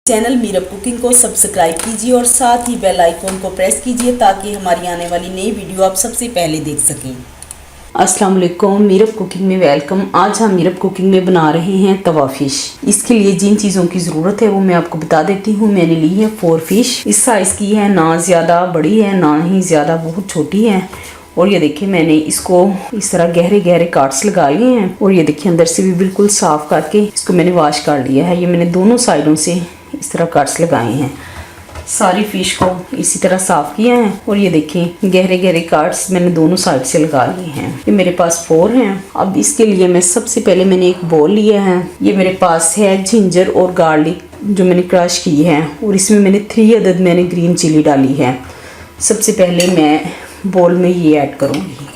Channel Meerab cooking को subscribe कीजिए और साथ ही बेल आइकॉन को प्रेस कीजिए ताकि हमारी आने वाली नई वीडियो आप सबसे पहले देख सकें। अस्सलाम वालेकुम, मीरब कुकिंग में वेलकम। आज हम मीरब कुकिंग में बना रहे हैं तवा फिश। इसके लिए जिन चीज़ों की ज़रूरत है वो मैं आपको बता देती हूँ। मैंने ली है 4 फिश। इस साइज़ की है, ना ज़्यादा बड़ी है ना ही ज़्यादा बहुत छोटी है। और ये देखिए मैंने इसको इस तरह गहरे गहरे काट्स लगा लिए हैं और ये देखिए अंदर से भी बिल्कुल साफ़ करके इसको मैंने वॉश कर लिया है। ये मैंने दोनों साइडों से इस तरह काट्स लगाए हैं। सारी फिश को इसी तरह साफ़ किया है और ये देखिए गहरे गहरे काट्स मैंने दोनों साइड से लगा लिए हैं। ये मेरे पास 4 हैं। अब इसके लिए मैं सबसे पहले मैंने एक बोल लिया है। ये मेरे पास है जिंजर और गार्लिक जो मैंने क्रश की है और इसमें मैंने 3 अदद मैंने ग्रीन चिली डाली है। सबसे पहले मैं बोल में ये ऐड करूँगी।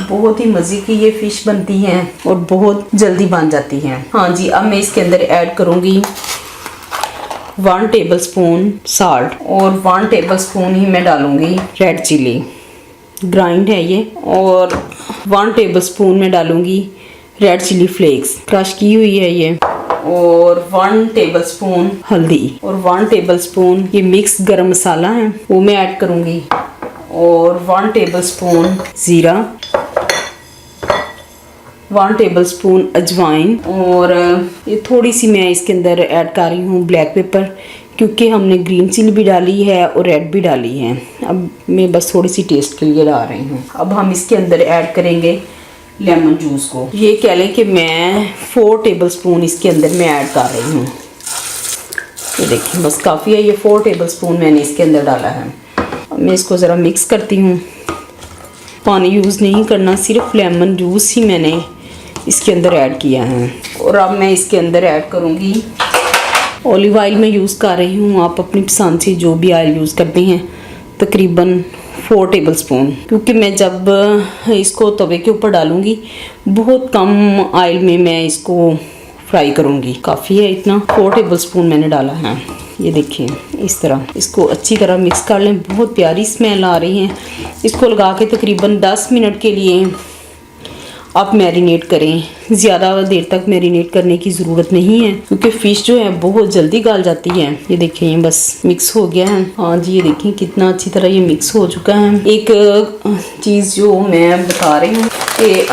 बहुत ही मज़े की ये फ़िश बनती हैं और बहुत जल्दी बन जाती हैं। हाँ जी, अब मैं इसके अंदर ऐड करूँगी 1 टेबलस्पून साल्ट और 1 टेबलस्पून ही मैं डालूँगी रेड चिली, ग्राइंड है ये, और 1 टेबलस्पून मैं डालूँगी रेड चिली फ्लेक्स, क्रश की हुई है ये, और 1 टेबलस्पून हल्दी और 1 टेबलस्पून ये मिक्स गरम मसाला है वो मैं ऐड करूँगी, और 1 टेबलस्पून ज़ीरा, 1 टेबलस्पून अजवाइन, और ये थोड़ी सी मैं इसके अंदर ऐड कर रही हूँ ब्लैक पेपर, क्योंकि हमने ग्रीन चिली भी डाली है और रेड भी डाली है। अब मैं बस थोड़ी सी टेस्ट के लिए डाल रही हूँ। अब हम इसके अंदर ऐड करेंगे लेमन जूस को। ये कह लें कि मैं 4 टेबलस्पून इसके अंदर मैं ऐड कर रही हूँ। ये देखिए बस काफ़ी है, ये 4 टेबलस्पून मैंने इसके अंदर डाला है। अब मैं इसको ज़रा मिक्स करती हूँ। पानी यूज़ नहीं करना, सिर्फ लेमन जूस ही मैंने इसके अंदर ऐड किया है। और अब मैं इसके अंदर ऐड करूँगी ऑलिव ऑयल मैं यूज़ कर रही हूँ। आप अपनी पसंद से जो भी ऑयल यूज़ करते हैं, तकरीबन 4 टेबलस्पून, क्योंकि मैं जब इसको तवे के ऊपर डालूँगी बहुत कम ऑयल में मैं इसको फ्राई करूँगी। काफ़ी है इतना, 4 टेबलस्पून मैंने डाला है। ये देखिए इस तरह इसको अच्छी तरह मिक्स कर लें। बहुत प्यारी स्मेल आ रही है। इसको लगा के तकरीबन 10 मिनट के लिए आप मैरिनेट करें। ज़्यादा देर तक मैरिनेट करने की ज़रूरत नहीं है, क्योंकि फ़िश जो है बहुत जल्दी गल जाती है। ये देखिए ये बस मिक्स हो गया है। हाँ जी, ये देखिए कितना अच्छी तरह ये मिक्स हो चुका है। एक चीज़ जो मैं बता रही हूँ कि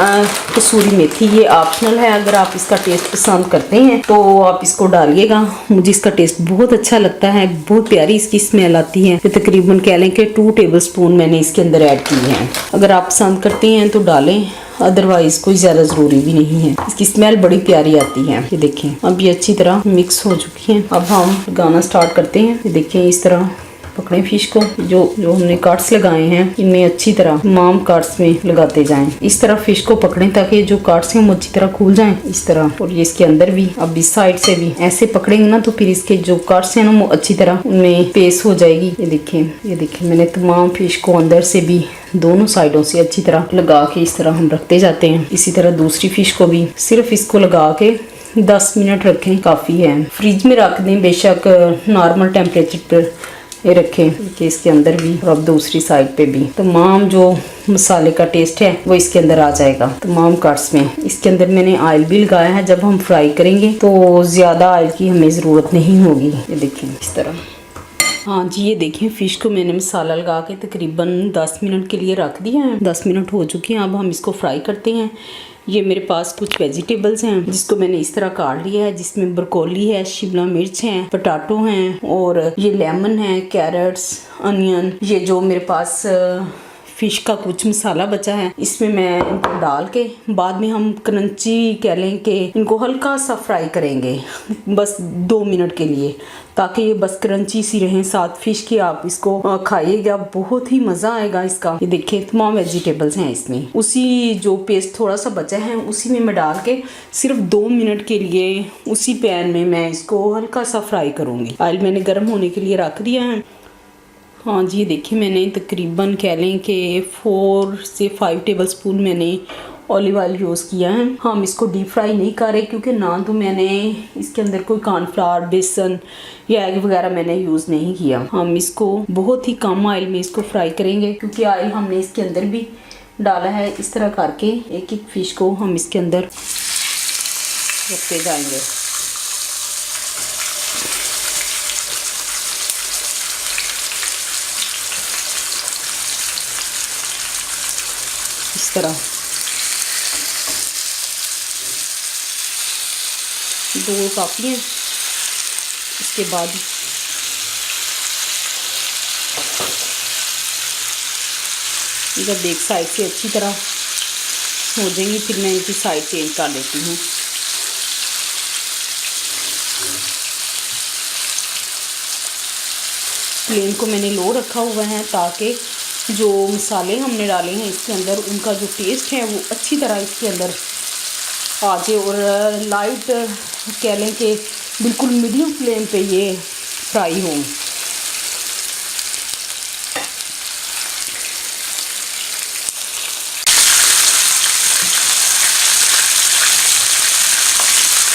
कसूरी मेथी, ये ऑप्शनल है। अगर आप इसका टेस्ट पसंद करते हैं तो आप इसको डालिएगा। मुझे इसका टेस्ट बहुत अच्छा लगता है, बहुत प्यारी इसकी स्मेल आती है। तो तकरीबन कह लें कि 2 टेबलस्पून मैंने इसके अंदर ऐड की है। अगर आप पसंद करते हैं तो डालें, अदरवाइज कोई ज़्यादा ज़रूरी भी नहीं है। इसकी स्मेल बड़ी प्यारी आती है। ये देखें अब ये अच्छी तरह मिक्स हो चुकी है। अब हम लगाना स्टार्ट करते हैं। ये देखिए इस तरह पकड़ें फिश को। जो हमने काट्स लगाए हैं इनमें अच्छी तरह तमाम काट्स में लगाते जाएं। इस तरह फिश को पकड़ें ताकि जो काट्स हैं वो अच्छी तरह खुल जाएं इस तरह। और ये इसके अंदर भी, अब इस साइड से भी ऐसे पकड़ेंगे ना तो फिर इसके जो काट्स हैं ना वो अच्छी तरह उनमें पेस्ट हो जाएगी। ये देखिए मैंने तमाम फिश को अंदर से भी दोनों साइडों से अच्छी तरह लगा के इस तरह हम रखते जाते हैं। इसी तरह दूसरी फिश को भी सिर्फ इसको लगा के 10 मिनट रखें, काफ़ी है। फ्रिज में रख दें, बेशक नॉर्मल टेम्परेचर पर ये रखें कि इसके अंदर भी और अब दूसरी साइड पे भी तमाम जो मसाले का टेस्ट है वो इसके अंदर आ जाएगा तमाम काट्स में। इसके अंदर मैंने ऑयल भी लगाया है। जब हम फ्राई करेंगे तो ज़्यादा ऑयल की हमें ज़रूरत नहीं होगी। ये देखें इस तरह। हाँ जी, ये देखिए फ़िश को मैंने मसाला लगा के तकरीबन 10 मिनट के लिए रख दिया है। 10 मिनट हो चुके हैं। अब हम इसको फ्राई करते हैं। ये मेरे पास कुछ वेजिटेबल्स हैं जिसको मैंने इस तरह काट लिया है, जिसमें ब्रोकोली है, शिमला मिर्च है, पोटैटो हैं, और ये लेमन है, कैरेट्स, अनियन। ये जो मेरे पास फ़िश का कुछ मसाला बचा है इसमें मैं इनको डाल के बाद में हम क्रंची कह लें कि इनको हल्का सा फ्राई करेंगे बस 2 मिनट के लिए, ताकि ये बस क्रंची सी रहें साथ फ़िश की। आप इसको खाइएगा, बहुत ही मज़ा आएगा इसका। ये देखिए तमाम वेजिटेबल्स हैं इसमें। उसी जो पेस्ट थोड़ा सा बचा है उसी में मैं डाल के सिर्फ 2 मिनट के लिए उसी पैन में मैं इसको हल्का सा फ्राई करूँगी। ऑयल मैंने गर्म होने के लिए रख दिया है। हाँ जी, देखिए मैंने तकरीबन कह लें कि 4 से 5 टेबलस्पून मैंने ऑलिव ऑयल यूज़ किया है। हम इसको डीप फ्राई नहीं कर रहे, क्योंकि ना तो मैंने इसके अंदर कोई कॉर्नफ्लावर, बेसन या एग वगैरह मैंने यूज़ नहीं किया। हम इसको बहुत ही कम ऑयल में इसको फ्राई करेंगे, क्योंकि ऑयल हमने इसके अंदर भी डाला है। इस तरह करके एक एक फिश को हम इसके अंदर रखते जाएंगे। इस तरह 2 काफ़ी हैं। इसके बाद जब एक साइड से अच्छी तरह हो जाएंगी फिर मैं इनकी साइड चेंज कर देती हूँ। फ्लेम को मैंने लो रखा हुआ है ताकि जो मसाले हमने डाले हैं इसके अंदर उनका जो टेस्ट है वो अच्छी तरह इसके अंदर आ जाए और लाइट कह लें कि बिल्कुल मीडियम फ्लेम पे ये फ्राई हो।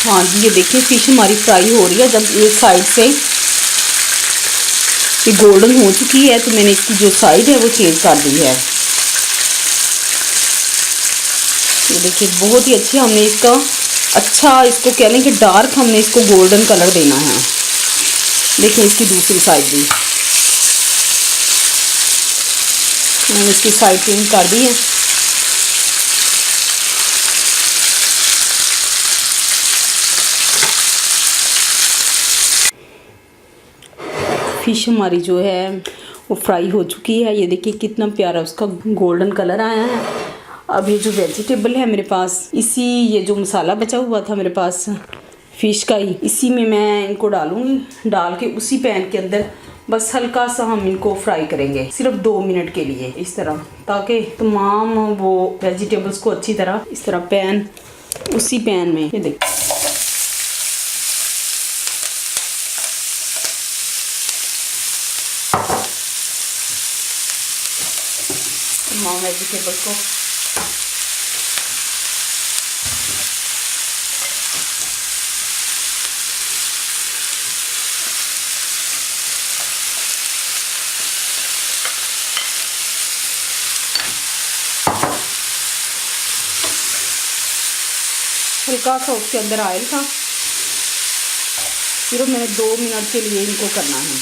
हाँ जी, ये देखिए फ़िश हमारी फ्राई हो रही है। जब एक साइड से ये गोल्डन हो चुकी है तो मैंने इसकी जो साइड है वो चेंज कर दी है। ये देखिए बहुत ही अच्छी हमने इसका इसको कह लें कि डार्क हमने इसको गोल्डन कलर देना है। देखिए इसकी दूसरी साइड भी मैंने इसकी साइड चेंज कर दी है। फ़िश हमारी जो है वो फ्राई हो चुकी है। ये देखिए कितना प्यारा उसका गोल्डन कलर आया है। अब ये जो वेजिटेबल है मेरे पास, ये जो मसाला बचा हुआ था मेरे पास फ़िश का ही, इसी में मैं इनको डालूँगी। डाल के उसी पैन के अंदर बस हल्का सा हम इनको फ्राई करेंगे सिर्फ 2 मिनट के लिए इस तरह, ताकि तमाम वो वेजिटेबल्स को अच्छी तरह इस तरह उसी पैन में ये देखिए तमाम वेजिटेबल्स को हल्का सा उसके अंदर ऑयल था। सिर्फ मैंने 2 मिनट के लिए इनको करना है।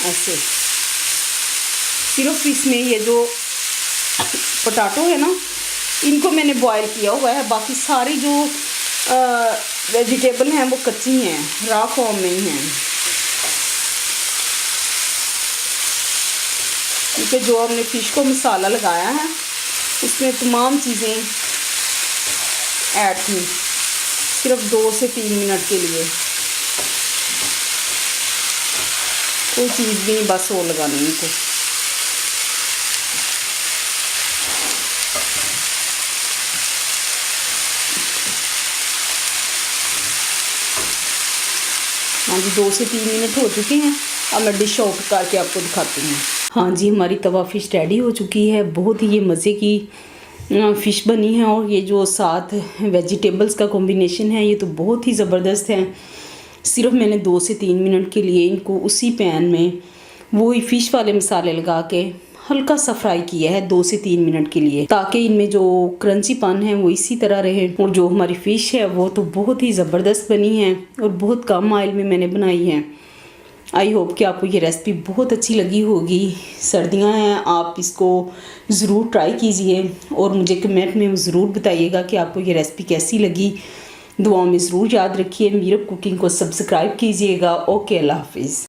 ऐसे सिर्फ इसमें ये जो पोटैटो है ना, इनको मैंने बॉईल किया हुआ है। बाकी सारी जो वेजिटेबल हैं वो कच्ची हैं, रॉ फॉर्म में ही हैं, क्योंकि जो हमने फ़िश को मसाला लगाया है उसमें तमाम चीज़ें ऐड थी। सिर्फ 2 से 3 मिनट के लिए, कोई चीज़ भी नहीं, बस वो लगानी इनको। हाँ जी, 2 से 3 मिनट हो चुके हैं। अब मैं डिश आउट करके आपको दिखाती हूँ। हाँ जी, हमारी तवा फ़िश रेडी हो चुकी है। बहुत ही ये मज़े की फ़िश बनी है और ये जो साथ वेजिटेबल्स का कॉम्बिनेशन है ये तो बहुत ही ज़बरदस्त है। सिर्फ मैंने 2 से 3 मिनट के लिए इनको उसी पैन में वही फ़िश वाले मसाले लगा के हल्का सा फ्राई किया है 2 से 3 मिनट के लिए, ताकि इनमें जो क्रंचीपन है वो इसी तरह रहे। और जो हमारी फ़िश है वो तो बहुत ही ज़बरदस्त बनी है और बहुत कम ऑयल में मैंने बनाई है। आई होप कि आपको ये रेसिपी बहुत अच्छी लगी होगी। सर्दियां हैं, आप इसको ज़रूर ट्राई कीजिए और मुझे कमेंट में ज़रूर बताइएगा कि आपको ये रेसिपी कैसी लगी। दुआओं में ज़रूर याद रखिए। मीरब कुकिंग को सब्सक्राइब कीजिएगा। ओके, अल्लाह हाफिज़।